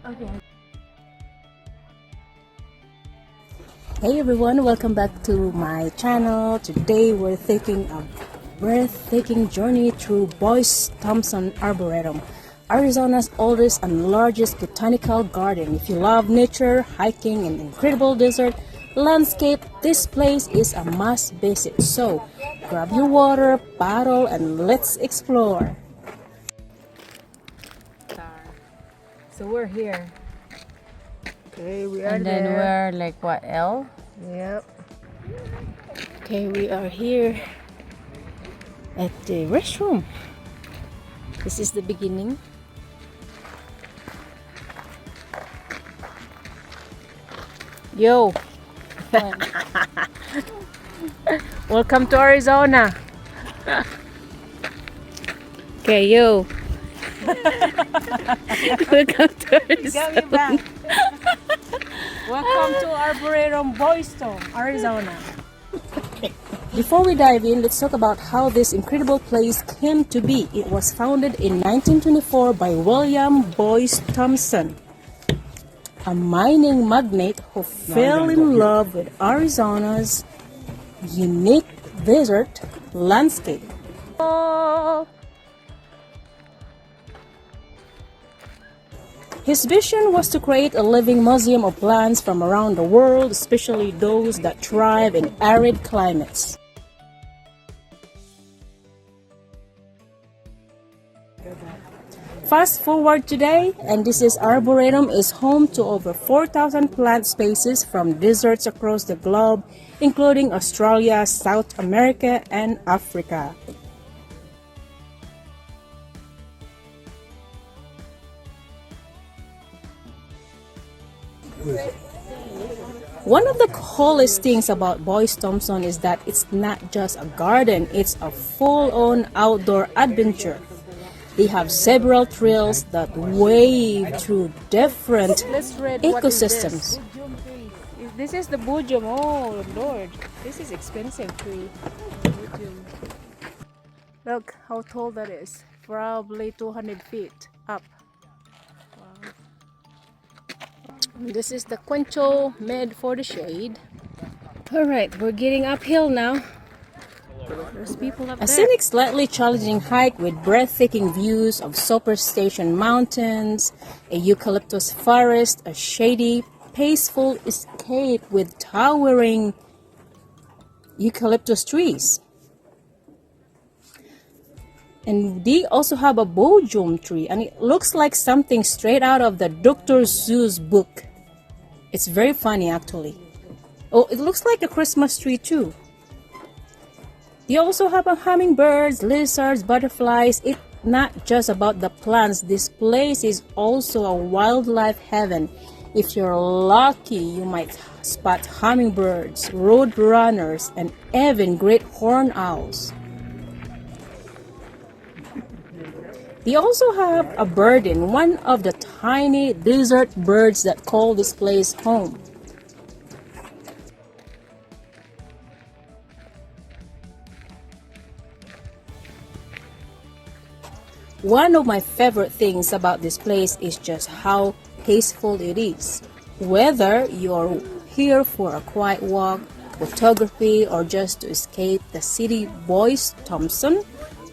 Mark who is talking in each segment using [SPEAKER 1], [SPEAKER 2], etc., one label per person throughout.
[SPEAKER 1] Okay.
[SPEAKER 2] Hey everyone, welcome back to my channel. Today we're taking a breathtaking journey through Boyce Thompson Arboretum, Arizona's oldest and largest botanical garden. If you love nature, hiking, and incredible desert landscape, this place is a must visit. So grab your water bottle and let's explore.
[SPEAKER 1] So we're here.
[SPEAKER 2] Okay, we are
[SPEAKER 1] And then
[SPEAKER 2] there.
[SPEAKER 1] we're like what, L?
[SPEAKER 2] Yep. Okay, we are here at the restroom. This is the beginning. Yo! Welcome to Arizona. Okay, yo. Welcome to Arizona.
[SPEAKER 1] Got me back. Welcome to Arboretum, Boyce Thompson, Arizona.
[SPEAKER 2] Before we dive in, let's talk about how this incredible place came to be. It was founded in 1924 by William Boyce Thompson, a mining magnate who fell in love with Arizona's unique desert landscape. His vision was to create a living museum of plants from around the world, especially those that thrive in arid climates. Fast forward today, and this is Arboretum is home to over 4,000 plant species from deserts across the globe, including Australia, South America, and Africa. One of the coolest things about Boyce Thompson is that it's not just a garden, it's a full-on outdoor adventure. They have several trails that wave through different
[SPEAKER 1] Let's read what is
[SPEAKER 2] ecosystems.
[SPEAKER 1] this is the Bujum. Oh Lord, this is expensive tree. Bujum. Look how tall that is. Probably 200 feet up.
[SPEAKER 2] This is the quincho made for the shade. Alright, we're getting uphill now.
[SPEAKER 1] There's people up
[SPEAKER 2] A
[SPEAKER 1] there.
[SPEAKER 2] scenic, slightly challenging hike with breathtaking views of Superstation Mountains, a eucalyptus forest, a shady, peaceful escape with towering eucalyptus trees. And they also have a bojum tree, and it looks like something straight out of the Dr. Seuss book. It's very funny actually. Oh, it looks like a Christmas tree too. They also have a hummingbirds, lizards, butterflies. It's not just about the plants. This place is also a wildlife heaven. If you're lucky, you might spot hummingbirds, roadrunners, and even great horned owls. They also have a birdin, one of the tiny desert birds that call this place home. One of my favorite things about this place is just how peaceful it is. Whether you're here for a quiet walk, photography, or just to escape the city, Boyce Thompson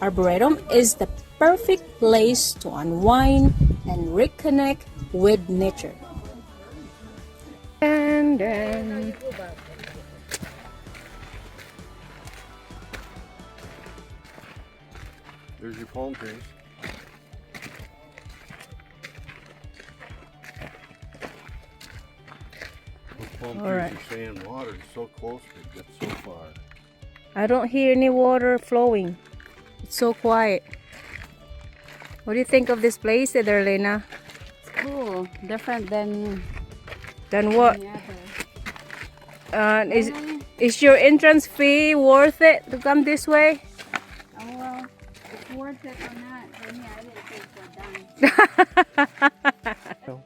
[SPEAKER 2] Arboretum is the perfect place to unwind and reconnect with nature. And then
[SPEAKER 3] there's your palm trees. Those palm trees
[SPEAKER 2] Alright.
[SPEAKER 3] are saying water is so close, but it's so far.
[SPEAKER 2] I don't hear any water flowing. It's so quiet. What do you think of this place, Ederlena?
[SPEAKER 1] It's cool. Different than
[SPEAKER 2] Then what?
[SPEAKER 1] the other.
[SPEAKER 2] Is your entrance fee worth it to come this way?
[SPEAKER 1] Oh well, it's worth it or not. For me, I didn't pay for a dime.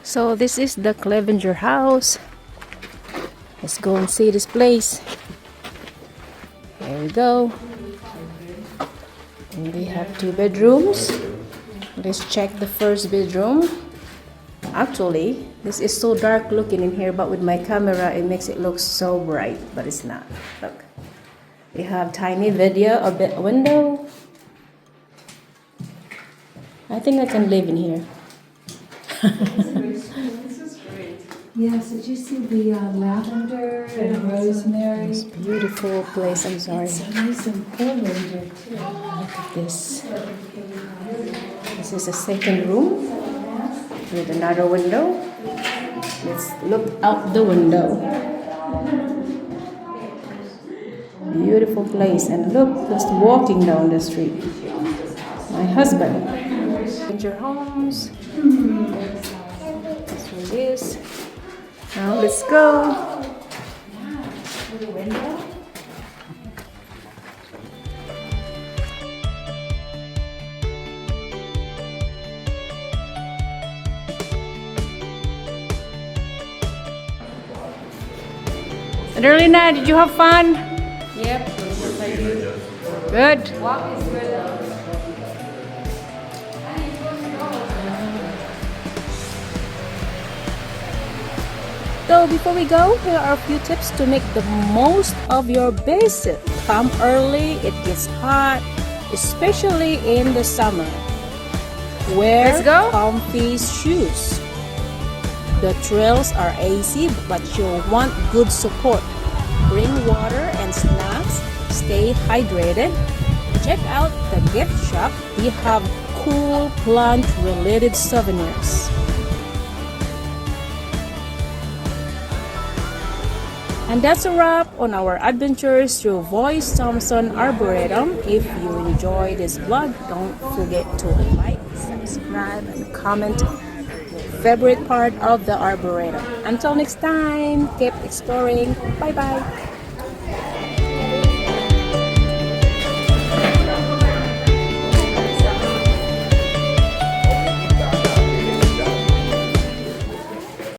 [SPEAKER 1] So this is the Clevenger house. Let's go and see this place. There we go. And they have 2 bedrooms. Let's check the first bedroom. Actually, this is so dark looking in here, but with my camera it makes it look so bright, but it's not. Look. We have tiny window. I think I can live in here.
[SPEAKER 4] This is great. Yes, did you see the lavender and rosemary?
[SPEAKER 1] It's a beautiful place. I'm sorry.
[SPEAKER 4] It's nice and full in here too.
[SPEAKER 1] Look at this. This is a second room with another window. Let's look out the window. Beautiful place, and look, just walking down the street. My husband. Your homes. That's what it is. Now let's go. Adelina, did you have fun?
[SPEAKER 2] Yep.
[SPEAKER 1] Good.
[SPEAKER 2] Walk is good.
[SPEAKER 1] So before we go, here are a few tips to make the most of your visit. Come early, it gets hot, especially in the summer. Wear
[SPEAKER 2] Let's go.
[SPEAKER 1] comfy shoes. The trails are easy, but you'll want good support. Bring water and snacks. Stay hydrated. Check out the gift shop. We have cool plant-related souvenirs. And that's a wrap on our adventures through Boyce Thompson Arboretum. If you enjoyed this vlog, don't forget to like, subscribe, and comment your favorite part of the Arboretum. Until next time, keep exploring. Bye-bye.